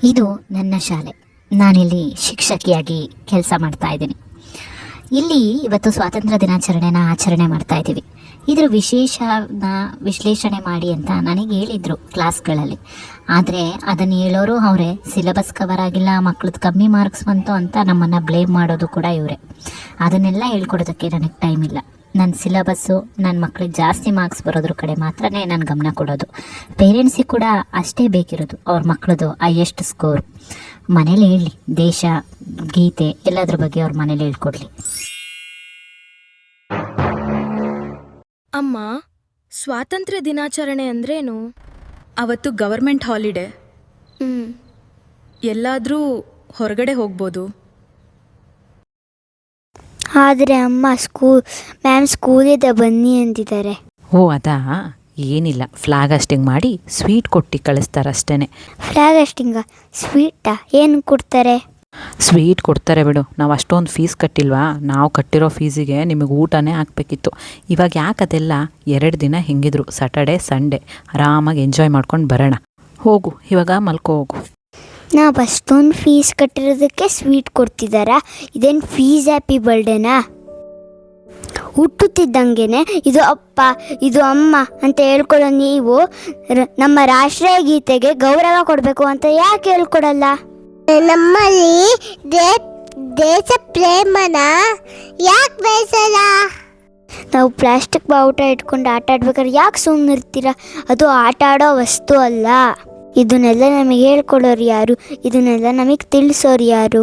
ಇದು ನನ್ನ ಶಾಲೆ. ನಾನಿಲ್ಲಿ ಶಿಕ್ಷಕಿಯಾಗಿ ಕೆಲಸ ಮಾಡ್ತಾ ಇದ್ದೀನಿ. ಇಲ್ಲಿ ಇವತ್ತು ಸ್ವಾತಂತ್ರ್ಯ ದಿನಾಚರಣೆನ ಆಚರಣೆ ಮಾಡ್ತಾ ಇದ್ದೀವಿ. ಇದರ ವಿಶೇಷನ ವಿಶ್ಲೇಷಣೆ ಮಾಡಿ ಅಂತ ನನಗೆ ಹೇಳಿದರು ಕ್ಲಾಸ್ಗಳಲ್ಲಿ. ಆದರೆ ಅದನ್ನು ಹೇಳೋರು ಅವರೇ, ಸಿಲೆಬಸ್ ಕವರ್ ಆಗಿಲ್ಲ, ಮಕ್ಳದ್ದು ಕಮ್ಮಿ ಮಾರ್ಕ್ಸ್ ಬಂತು ಅಂತ ನಮ್ಮನ್ನು ಬ್ಲೇಮ್ ಮಾಡೋದು ಕೂಡ ಇವರೇ. ಅದನ್ನೆಲ್ಲ ಹೇಳ್ಕೊಡೋದಕ್ಕೆ ನನಗೆ ಟೈಮ್ ಇಲ್ಲ. ನನ್ನ ಸಿಲೆಬಸ್ಸು ನನ್ನ ಮಕ್ಳಿಗೆ ಜಾಸ್ತಿ ಮಾರ್ಕ್ಸ್ ಬರೋದ್ರ ಕಡೆ ಮಾತ್ರನೇ ನಾನು ಗಮನ ಕೊಡೋದು. ಪೇರೆಂಟ್ಸಿಗೆ ಕೂಡ ಅಷ್ಟೇ ಬೇಕಿರೋದು, ಅವ್ರ ಮಕ್ಳದ್ದು ಹೈಯೆಸ್ಟ್ ಸ್ಕೋರ್. ಮನೇಲಿ ಹೇಳಲಿ, ದೇಶ ಗೀತೆ ಎಲ್ಲದ್ರ ಬಗ್ಗೆ ಅವ್ರ ಮನೇಲಿ ಹೇಳ್ಕೊಡ್ಲಿ. ಅಮ್ಮ, ಸ್ವಾತಂತ್ರ್ಯ ದಿನಾಚರಣೆ ಅಂದ್ರೇನು? ಅವತ್ತು ಗವರ್ಮೆಂಟ್ ಹಾಲಿಡೇ. ಎಲ್ಲಾದರೂ ಹೊರಗಡೆ ಹೋಗ್ಬೋದು. ಆದರೆ ಅಮ್ಮ ಮ್ಯಾಮ್ ಸ್ಕೂಲಿಂದ ಬನ್ನಿ ಅಂತಿದ್ದಾರೆ. ಓ ಅದಾ, ಏನಿಲ್ಲ, ಫ್ಲಾಗ್ ಹಾಸ್ಟಿಂಗ್ ಮಾಡಿ ಸ್ವೀಟ್ ಕೊಟ್ಟು ಕಳಿಸ್ತಾರಷ್ಟೇ. ಫ್ಲಾಗ್ ಹಾಸ್ಟಿಂಗ? ಸ್ವೀಟಾ? ಏನು ಕೊಡ್ತಾರೆ? ಸ್ವೀಟ್ ಕೊಡ್ತಾರೆ ಬಿಡು, ನಾವು ಅಷ್ಟೊಂದು ಫೀಸ್ ಕಟ್ಟಿಲ್ವಾ? ನಾವು ಕಟ್ಟಿರೋ ಫೀಸಿಗೆ ನಿಮಗೆ ಊಟನೇ ಹಾಕ್ಬೇಕಿತ್ತು. ಇವಾಗ ಯಾಕೆ ಅದೆಲ್ಲ? 2 ದಿನ ಹೆಂಗಿದ್ರು ಸ್ಯಾಟರ್ಡೆ ಸಂಡೇ ಆರಾಮಾಗಿ ಎಂಜಾಯ್ ಮಾಡ್ಕೊಂಡು ಬರೋಣ. ಹೋಗು, ಇವಾಗ ಮಲ್ಕೋ ಹೋಗು. ನಾವು ಅಷ್ಟೊಂದು ಫೀಸ್ ಕಟ್ಟಿರೋದಕ್ಕೆ ಸ್ವೀಟ್ ಕೊಡ್ತಿದ್ದಾರಾ? ಇದೇನು ಫೀಸ್ ಹ್ಯಾಪಿ ಬರ್ಡೇನಾ? ಹುಟ್ಟುತ್ತಿದ್ದಂಗೆ ಇದು ಅಪ್ಪ ಇದು ಅಮ್ಮ ಅಂತ ಹೇಳ್ಕೊಳ್ಳೋ ನೀವು ನಮ್ಮ ರಾಷ್ಟ್ರೀಯ ಗೀತೆಗೆ ಗೌರವ ಕೊಡಬೇಕು ಅಂತ ಯಾಕೆ ಹೇಳ್ಕೊಡಲ್ಲ? ನಮ್ಮಲ್ಲಿ ದೇಶ ಪ್ರೇಮನ ಯಾಕೆ ಬೇಸಲ್ಲ? ನಾವು ಪ್ಲಾಸ್ಟಿಕ್ ಬಾವುಟ ಇಟ್ಕೊಂಡು ಆಟ ಆಡ್ಬೇಕಾದ್ರೆ ಯಾಕೆ ಸುಮ್ಮನೆ ಇರ್ತೀರಾ? ಅದು ಆಟ ಆಡೋ ವಸ್ತು ಅಲ್ಲ. ಇದನ್ನೆಲ್ಲ ನಮಗೆ ಹೇಳ್ಕೊಡೋರು ಯಾರು? ಇದನ್ನೆಲ್ಲ ನಮಗೆ ತಿಳಿಸೋರು ಯಾರು?